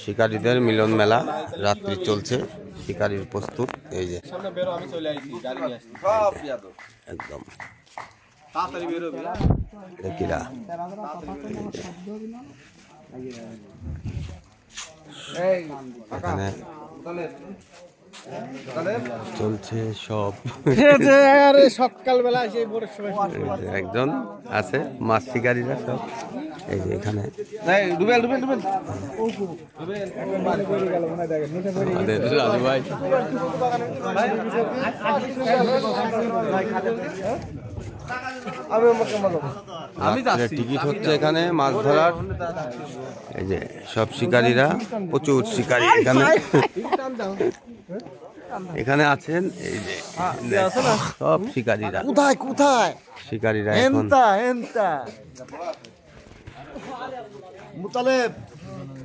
শিকারীদের মিলন মেলা রাত্রি চলছে, শিকারীর প্রস্তুত। এই যে একদম দেখিরা এখানে চলছে সব। সকালবেলা একজন আছে মাছ শিকারীরা সব। এই যে এখানে রাজু ভাই টিকিট হচ্ছে এখানে মাছ ধরার। এই যে সব শিকারীরা, প্রচুর শিকারী এখানে এখানে আছেন। এই যে সব শিকারীরা, কোথায় কোথায় শিকারীরা এখন মুতালেব